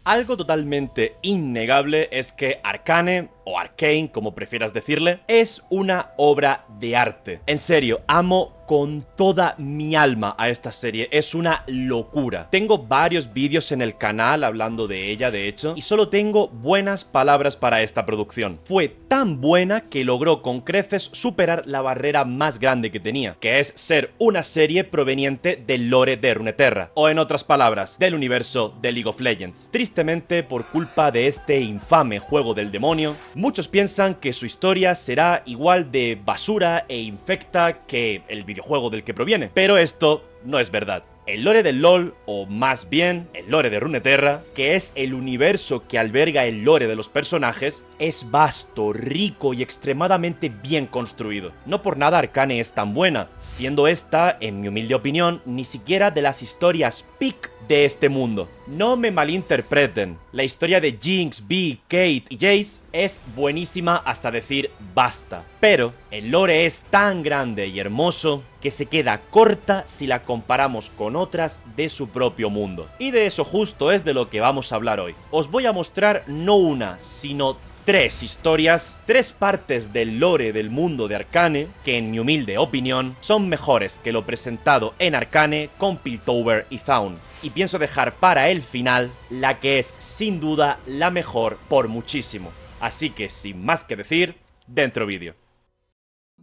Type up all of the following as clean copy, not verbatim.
Algo totalmente innegable es que Arcane, o Arcane como prefieras decirle, es una obra de arte. En serio, amo con toda mi alma a esta serie, es una locura. Tengo varios vídeos en el canal hablando de ella, de hecho, y solo tengo buenas palabras para esta producción. Fue tan buena que logró con creces superar la barrera más grande que tenía, que es ser una serie proveniente del lore de Runeterra, o en otras palabras, del universo de League of Legends. Tristemente, por culpa de este infame juego del demonio, muchos piensan que su historia será igual de basura e infecta que el videojuego del que proviene, pero esto no es verdad. El lore del LoL, o más bien el lore de Runeterra, que es el universo que alberga el lore de los personajes, es vasto, rico y extremadamente bien construido. No por nada Arcane es tan buena, siendo esta, en mi humilde opinión, ni siquiera de las historias peak de este mundo. No me malinterpreten, la historia de Jinx, Vi, Kate y Jayce es buenísima hasta decir basta, pero el lore es tan grande y hermoso que se queda corta si la comparamos con otras de su propio mundo. Y de eso justo es de lo que vamos a hablar hoy. Os voy a mostrar no una, sino tres historias, tres partes del lore del mundo de Arcane, que en mi humilde opinión son mejores que lo presentado en Arcane con Piltover y Zaun. Y pienso dejar para el final la que es sin duda la mejor por muchísimo. Así que sin más que decir, dentro vídeo.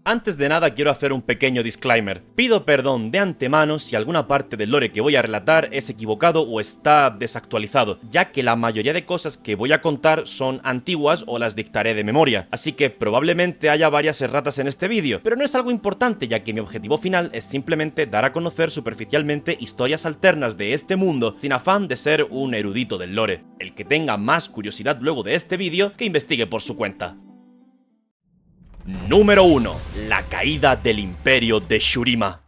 Antes de nada quiero hacer un pequeño disclaimer. Pido perdón de antemano si alguna parte del lore que voy a relatar es equivocado o está desactualizado, ya que la mayoría de cosas que voy a contar son antiguas o las dictaré de memoria, así que probablemente haya varias erratas en este vídeo, pero no es algo importante ya que mi objetivo final es simplemente dar a conocer superficialmente historias alternas de este mundo sin afán de ser un erudito del lore. El que tenga más curiosidad luego de este vídeo, que investigue por su cuenta. Número 1. La caída del imperio de Shurima.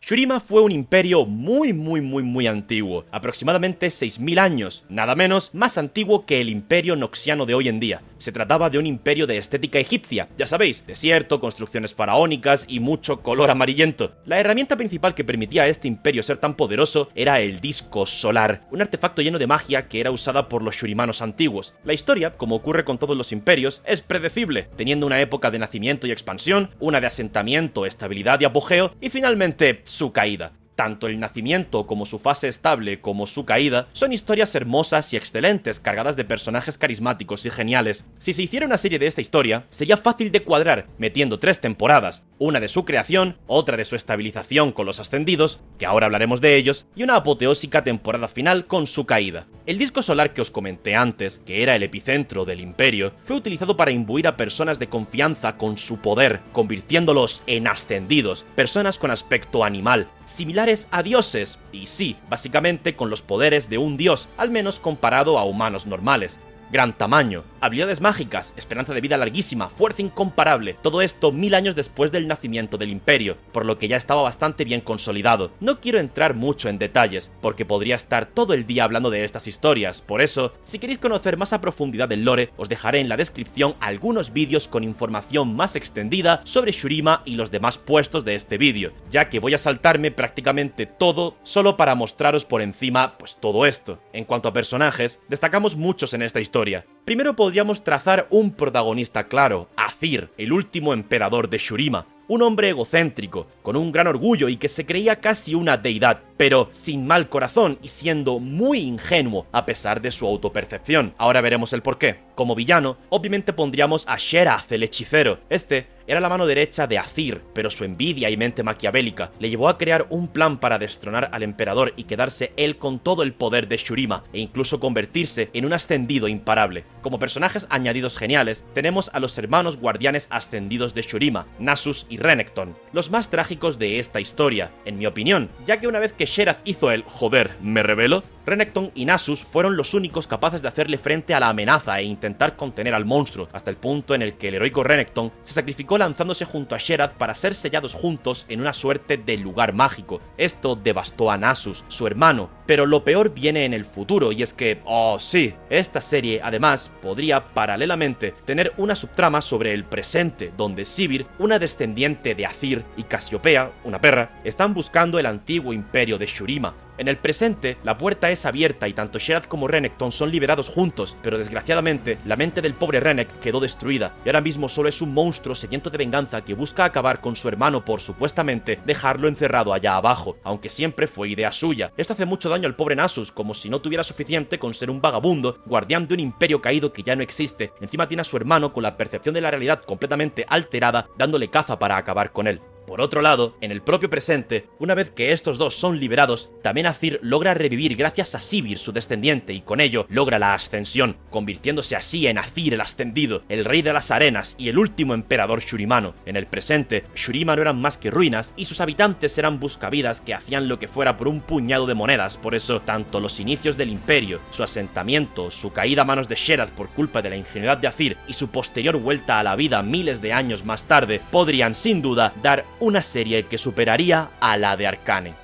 Shurima fue un imperio muy antiguo, aproximadamente 6000 años, nada menos, más antiguo que el imperio noxiano de hoy en día. Se trataba de un imperio de estética egipcia, ya sabéis, desierto, construcciones faraónicas y mucho color amarillento. La herramienta principal que permitía a este imperio ser tan poderoso era el disco solar, un artefacto lleno de magia que era usada por los shurimanos antiguos. La historia, como ocurre con todos los imperios, es predecible, teniendo una época de nacimiento y expansión, una de asentamiento, estabilidad y apogeo, y finalmente su caída. Tanto el nacimiento como su fase estable como su caída son historias hermosas y excelentes, cargadas de personajes carismáticos y geniales. Si se hiciera una serie de esta historia, sería fácil de cuadrar, metiendo 3 temporadas, una de su creación, otra de su estabilización con los ascendidos, que ahora hablaremos de ellos, y una apoteósica temporada final con su caída. El disco solar que os comenté antes, que era el epicentro del imperio, fue utilizado para imbuir a personas de confianza con su poder, convirtiéndolos en ascendidos, personas con aspecto animal, similares a dioses, y sí, básicamente con los poderes de un dios, al menos comparado a humanos normales. Gran tamaño, habilidades mágicas, esperanza de vida larguísima, fuerza incomparable, todo esto 1000 años después del nacimiento del imperio, por lo que ya estaba bastante bien consolidado. No quiero entrar mucho en detalles, porque podría estar todo el día hablando de estas historias, por eso, si queréis conocer más a profundidad del lore, os dejaré en la descripción algunos vídeos con información más extendida sobre Shurima y los demás puestos de este vídeo, ya que voy a saltarme prácticamente todo solo para mostraros por encima pues todo esto. En cuanto a personajes, destacamos muchos en esta historia. Primero podríamos trazar un protagonista claro, Azir, el último emperador de Shurima. Un hombre egocéntrico, con un gran orgullo y que se creía casi una deidad, pero sin mal corazón y siendo muy ingenuo a pesar de su autopercepción. Ahora veremos el porqué. Como villano, obviamente pondríamos a Sherath, el hechicero. Este era la mano derecha de Azir, pero su envidia y mente maquiavélica le llevó a crear un plan para destronar al emperador y quedarse él con todo el poder de Shurima, e incluso convertirse en un ascendido imparable. Como personajes añadidos geniales, tenemos a los hermanos guardianes ascendidos de Shurima, Nasus y Renekton, los más trágicos de esta historia, en mi opinión, ya que una vez que Sherath hizo el "joder, me rebelo", Renekton y Nasus fueron los únicos capaces de hacerle frente a la amenaza e intentar contener al monstruo, hasta el punto en el que el heroico Renekton se sacrificó lanzándose junto a Sherath para ser sellados juntos en una suerte de lugar mágico. Esto devastó a Nasus, su hermano, pero lo peor viene en el futuro, y es que, oh sí, esta serie además podría paralelamente tener una subtrama sobre el presente, donde Sivir, una descendiente de Azir, y Casiopea, una perra, están buscando el antiguo imperio de Shurima, En el presente, la puerta es abierta y tanto Sherad como Renekton son liberados juntos, pero desgraciadamente, la mente del pobre Rennek quedó destruida, y ahora mismo solo es un monstruo sediento de venganza que busca acabar con su hermano por, supuestamente, dejarlo encerrado allá abajo, aunque siempre fue idea suya. Esto hace mucho daño al pobre Nasus, como si no tuviera suficiente con ser un vagabundo, guardián de un imperio caído que ya no existe. Encima tiene a su hermano con la percepción de la realidad completamente alterada, dándole caza para acabar con él. Por otro lado, en el propio presente, una vez que estos dos son liberados, también Azir logra revivir gracias a Sivir, su descendiente, y con ello logra la ascensión, convirtiéndose así en Azir el Ascendido, el rey de las arenas y el último emperador shurimano. En el presente, Shurima no eran más que ruinas y sus habitantes eran buscavidas que hacían lo que fuera por un puñado de monedas. Por eso, tanto los inicios del imperio, su asentamiento, su caída a manos de Sherad por culpa de la ingenuidad de Azir y su posterior vuelta a la vida miles de años más tarde, podrían sin duda dar una serie que superaría a la de Arcane.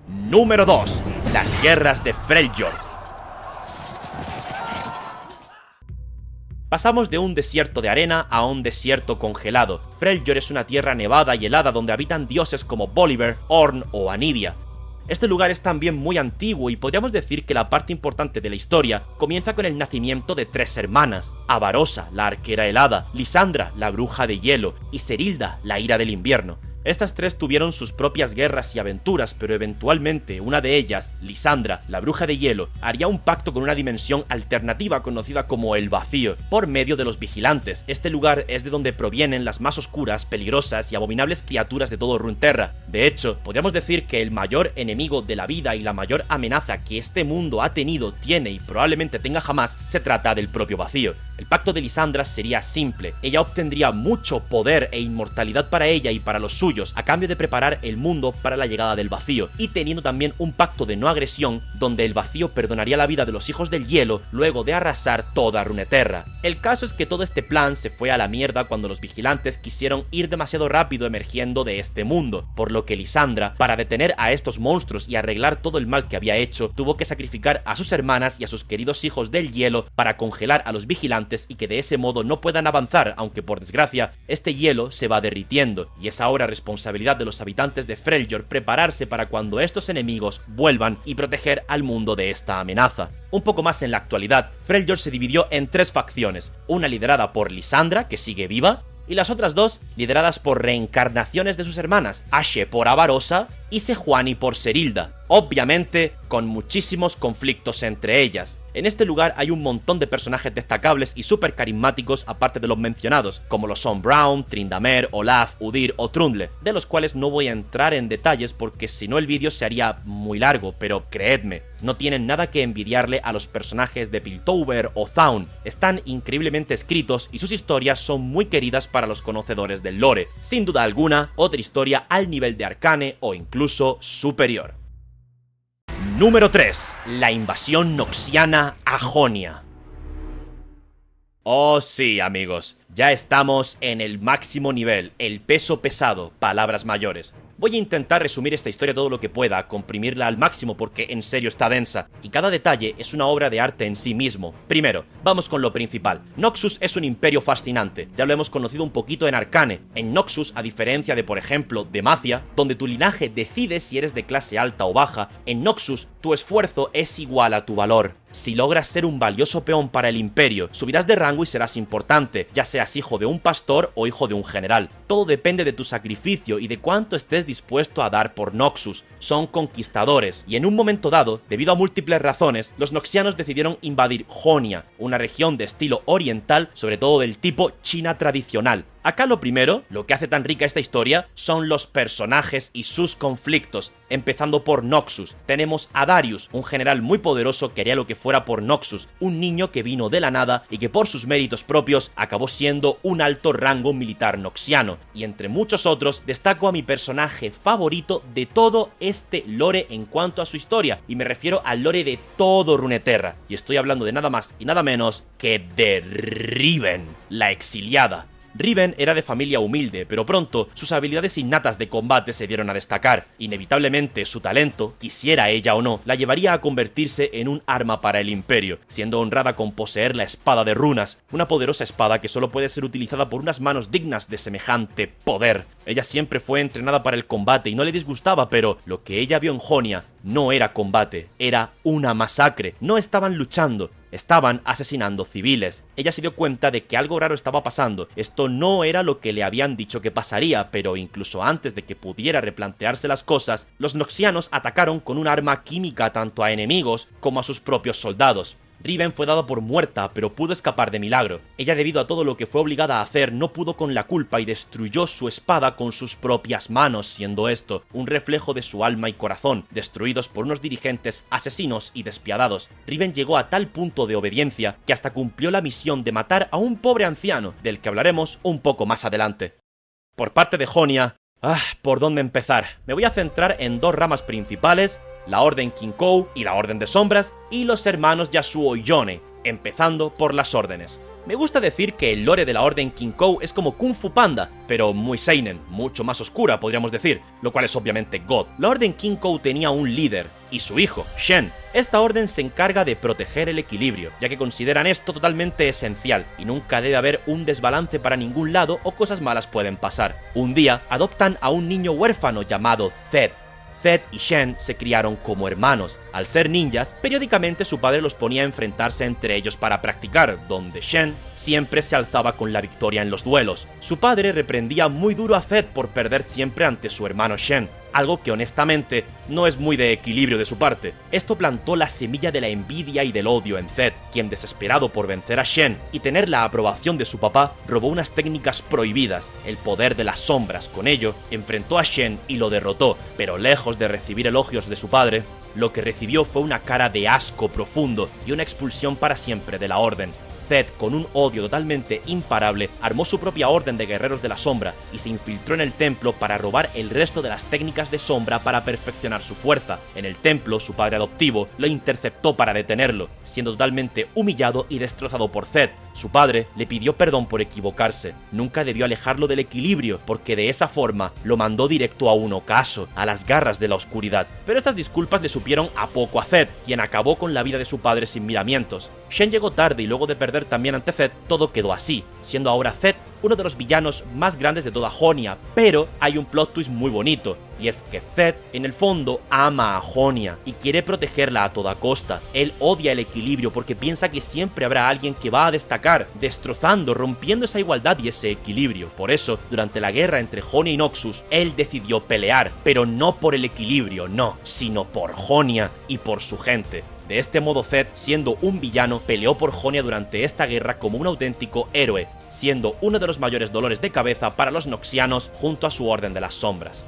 Número 2. Las guerras de Freljord. Pasamos de un desierto de arena a un desierto congelado. Freljord es una tierra nevada y helada donde habitan dioses como Bolívar, Ornn o Anivia. Este lugar es también muy antiguo y podríamos decir que la parte importante de la historia comienza con el nacimiento de tres hermanas: Avarosa, la arquera helada, Lysandra, la bruja de hielo, y Serilda, la ira del invierno. Estas tres tuvieron sus propias guerras y aventuras, pero eventualmente una de ellas, Lysandra, la bruja de hielo, haría un pacto con una dimensión alternativa conocida como el Vacío, por medio de los Vigilantes. Este lugar es de donde provienen las más oscuras, peligrosas y abominables criaturas de todo Runeterra. De hecho, podríamos decir que el mayor enemigo de la vida y la mayor amenaza que este mundo ha tenido, tiene y probablemente tenga jamás, se trata del propio Vacío. El pacto de Lysandra sería simple: ella obtendría mucho poder e inmortalidad para ella y para los suyos, a cambio de preparar el mundo para la llegada del Vacío, y teniendo también un pacto de no agresión, donde el Vacío perdonaría la vida de los hijos del hielo luego de arrasar toda Runeterra. El caso es que todo este plan se fue a la mierda cuando los Vigilantes quisieron ir demasiado rápido emergiendo de este mundo, por lo que Lysandra, para detener a estos monstruos y arreglar todo el mal que había hecho, tuvo que sacrificar a sus hermanas y a sus queridos hijos del hielo para congelar a los Vigilantes y que de ese modo no puedan avanzar, aunque por desgracia este hielo se va derritiendo, y es ahora responsabilidad de los habitantes de Freljord prepararse para cuando estos enemigos vuelvan y proteger al mundo de esta amenaza. Un poco más en la actualidad, Freljord se dividió en tres facciones, una liderada por Lysandra, que sigue viva, y las otras dos lideradas por reencarnaciones de sus hermanas, Ashe por Avarosa y Sejuani por Serilda, obviamente con muchísimos conflictos entre ellas. En este lugar hay un montón de personajes destacables y súper carismáticos aparte de los mencionados, como lo son Braum, Tryndamere, Olaf, Udyr o Trundle, de los cuales no voy a entrar en detalles porque si no el vídeo se haría muy largo, pero creedme, no tienen nada que envidiarle a los personajes de Piltover o Zaun. Están increíblemente escritos y sus historias son muy queridas para los conocedores del lore. Sin duda alguna, otra historia al nivel de Arcane o incluso superior. Número 3. La invasión noxiana a Jonia. Oh sí, amigos, ya estamos en el máximo nivel, el peso pesado, palabras mayores. Voy a intentar resumir esta historia todo lo que pueda, comprimirla al máximo porque en serio está densa, y cada detalle es una obra de arte en sí mismo. Primero, vamos con lo principal. Noxus es un imperio fascinante, ya lo hemos conocido un poquito en Arcane. En Noxus, a diferencia de por ejemplo Demacia, donde tu linaje decide si eres de clase alta o baja, en Noxus tu esfuerzo es igual a tu valor. Si logras ser un valioso peón para el imperio, subirás de rango y serás importante, ya seas hijo de un pastor o hijo de un general. Todo depende de tu sacrificio y de cuánto estés dispuesto a dar por Noxus. Son conquistadores, y en un momento dado, debido a múltiples razones, los noxianos decidieron invadir Jonia, una región de estilo oriental, sobre todo del tipo China tradicional. Acá lo primero, lo que hace tan rica esta historia, son los personajes y sus conflictos, empezando por Noxus. Tenemos a Darius, un general muy poderoso que haría lo que fuera por Noxus, un niño que vino de la nada y que por sus méritos propios acabó siendo un alto rango militar noxiano, y entre muchos otros destaco a mi personaje favorito de todo este lore en cuanto a su historia, y me refiero al lore de todo Runeterra, y estoy hablando de nada más y nada menos que de Riven, la exiliada. Riven era de familia humilde, pero pronto sus habilidades innatas de combate se dieron a destacar. Inevitablemente su talento, quisiera ella o no, la llevaría a convertirse en un arma para el Imperio, siendo honrada con poseer la espada de runas, una poderosa espada que solo puede ser utilizada por unas manos dignas de semejante poder. Ella siempre fue entrenada para el combate y no le disgustaba, pero lo que ella vio en Jonia no era combate, era una masacre. No estaban luchando, estaban asesinando civiles. Ella se dio cuenta de que algo raro estaba pasando. Esto no era lo que le habían dicho que pasaría, pero incluso antes de que pudiera replantearse las cosas, los noxianos atacaron con un arma química tanto a enemigos como a sus propios soldados. Riven fue dada por muerta, pero pudo escapar de milagro. Ella, debido a todo lo que fue obligada a hacer, no pudo con la culpa y destruyó su espada con sus propias manos, siendo esto un reflejo de su alma y corazón, destruidos por unos dirigentes asesinos y despiadados. Riven llegó a tal punto de obediencia que hasta cumplió la misión de matar a un pobre anciano, del que hablaremos un poco más adelante. Por parte de Jonia, ¿por dónde empezar? Me voy a centrar en dos ramas principales: la Orden Kinkou y la Orden de Sombras, y los hermanos Yasuo y Yone, empezando por las órdenes. Me gusta decir que el lore de la Orden Kinkou es como Kung Fu Panda, pero muy seinen, mucho más oscura podríamos decir, lo cual es obviamente God. La Orden Kinkou tenía un líder, y su hijo, Shen. Esta orden se encarga de proteger el equilibrio, ya que consideran esto totalmente esencial, y nunca debe haber un desbalance para ningún lado o cosas malas pueden pasar. Un día, adoptan a un niño huérfano llamado Zed. Zed y Shen se criaron como hermanos. Al ser ninjas, periódicamente su padre los ponía a enfrentarse entre ellos para practicar, donde Shen siempre se alzaba con la victoria en los duelos. Su padre reprendía muy duro a Zed por perder siempre ante su hermano Shen, algo que honestamente no es muy de equilibrio de su parte. Esto plantó la semilla de la envidia y del odio en Zed, quien, desesperado por vencer a Shen y tener la aprobación de su papá, robó unas técnicas prohibidas, el poder de las sombras. Con ello, enfrentó a Shen y lo derrotó, pero lejos de recibir elogios de su padre, lo que recibió fue una cara de asco profundo y una expulsión para siempre de la orden. Zed, con un odio totalmente imparable, armó su propia orden de guerreros de la sombra y se infiltró en el templo para robar el resto de las técnicas de sombra para perfeccionar su fuerza. En el templo, su padre adoptivo lo interceptó para detenerlo, siendo totalmente humillado y destrozado por Zed. Su padre le pidió perdón por equivocarse. Nunca debió alejarlo del equilibrio, porque de esa forma lo mandó directo a un ocaso, a las garras de la oscuridad. Pero estas disculpas le supieron a poco a Zed, quien acabó con la vida de su padre sin miramientos. Shen llegó tarde y luego de perder también ante Zed, todo quedó así, siendo ahora Zed uno de los villanos más grandes de toda Jonia. Pero hay un plot twist muy bonito, y es que Zed en el fondo ama a Jonia y quiere protegerla a toda costa. Él odia el equilibrio porque piensa que siempre habrá alguien que va a destacar, destrozando, rompiendo esa igualdad y ese equilibrio. Por eso, durante la guerra entre Jonia y Noxus, él decidió pelear, pero no por el equilibrio, no, sino por Jonia y por su gente. De este modo, Zed, siendo un villano, peleó por Jonia durante esta guerra como un auténtico héroe, siendo uno de los mayores dolores de cabeza para los noxianos junto a su Orden de las Sombras.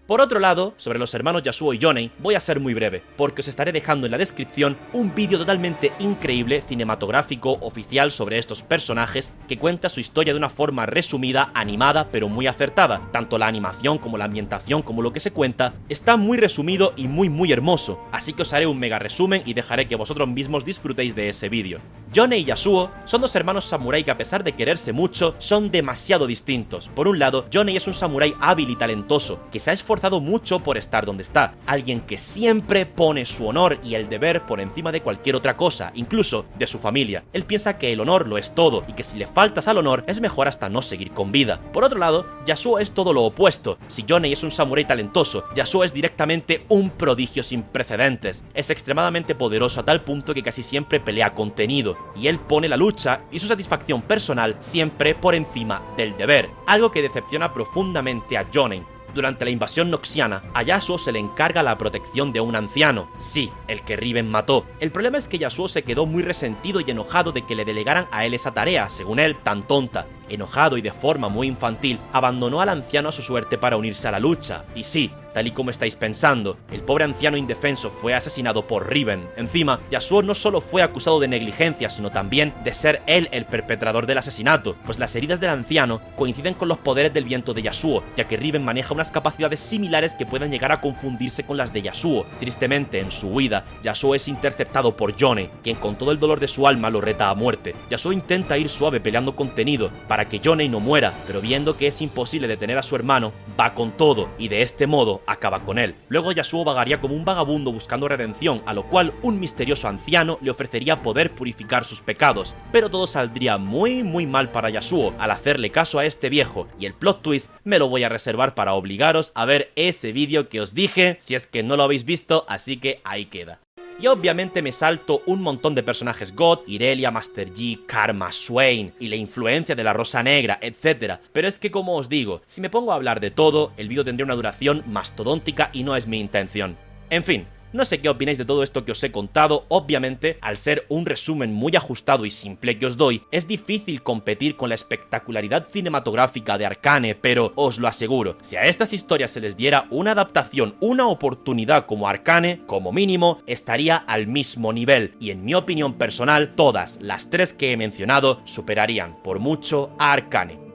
Por otro lado, sobre los hermanos Yasuo y Yone, voy a ser muy breve, porque os estaré dejando en la descripción un vídeo totalmente increíble, cinematográfico, oficial sobre estos personajes, que cuenta su historia de una forma resumida, animada, pero muy acertada. Tanto la animación como la ambientación, como lo que se cuenta, está muy resumido y muy hermoso, así que os haré un mega resumen y dejaré que vosotros mismos disfrutéis de ese vídeo. Yone y Yasuo son dos hermanos samurái que, a pesar de quererse mucho, son demasiado distintos. Por un lado, Yone es un samurái hábil y talentoso, que se ha esforzado mucho por estar donde está, alguien que siempre pone su honor y el deber por encima de cualquier otra cosa, incluso de su familia. Él piensa que el honor lo es todo y que si le faltas al honor es mejor hasta no seguir con vida. Por otro lado, Yasuo es todo lo opuesto. Si Yone es un samurái talentoso, Yasuo es directamente un prodigio sin precedentes. Es extremadamente poderoso a tal punto que casi siempre pelea contenido, y él pone la lucha y su satisfacción personal siempre por encima del deber, algo que decepciona profundamente a Yone. Durante la invasión noxiana, a Yasuo se le encarga la protección de un anciano, sí, el que Riven mató. El problema es que Yasuo se quedó muy resentido y enojado de que le delegaran a él esa tarea, según él, tan tonta. Enojado y de forma muy infantil, abandonó al anciano a su suerte para unirse a la lucha. Y sí, tal y como estáis pensando. El pobre anciano indefenso fue asesinado por Riven. Encima, Yasuo no solo fue acusado de negligencia, sino también de ser él el perpetrador del asesinato, pues las heridas del anciano coinciden con los poderes del viento de Yasuo, ya que Riven maneja unas capacidades similares que pueden llegar a confundirse con las de Yasuo. Tristemente, en su huida, Yasuo es interceptado por Yone, quien con todo el dolor de su alma lo reta a muerte. Yasuo intenta ir suave peleando contenido para que Yone no muera, pero viendo que es imposible detener a su hermano, va con todo y de este modo acaba con él. Luego Yasuo vagaría como un vagabundo buscando redención, a lo cual un misterioso anciano le ofrecería poder purificar sus pecados, pero todo saldría muy mal para Yasuo al hacerle caso a este viejo, y el plot twist me lo voy a reservar para obligaros a ver ese vídeo que os dije, si es que no lo habéis visto, así que ahí queda. Y obviamente me salto un montón de personajes God, Irelia, Master Yi, Karma, Swain y la influencia de la Rosa Negra, etc. Pero es que como os digo, si me pongo a hablar de todo, el vídeo tendría una duración mastodóntica y no es mi intención. En fin, no sé qué opináis de todo esto que os he contado. Obviamente, al ser un resumen muy ajustado y simple que os doy, es difícil competir con la espectacularidad cinematográfica de Arcane, pero os lo aseguro, si a estas historias se les diera una adaptación, una oportunidad como Arcane, como mínimo, estaría al mismo nivel, y en mi opinión personal, todas las tres que he mencionado superarían por mucho a Arcane.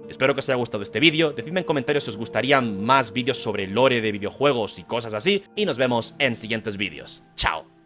Espero que os haya gustado este vídeo, decidme en comentarios si os gustarían más vídeos sobre lore de videojuegos y cosas así, y nos vemos en siguientes vídeos. ¡Chao!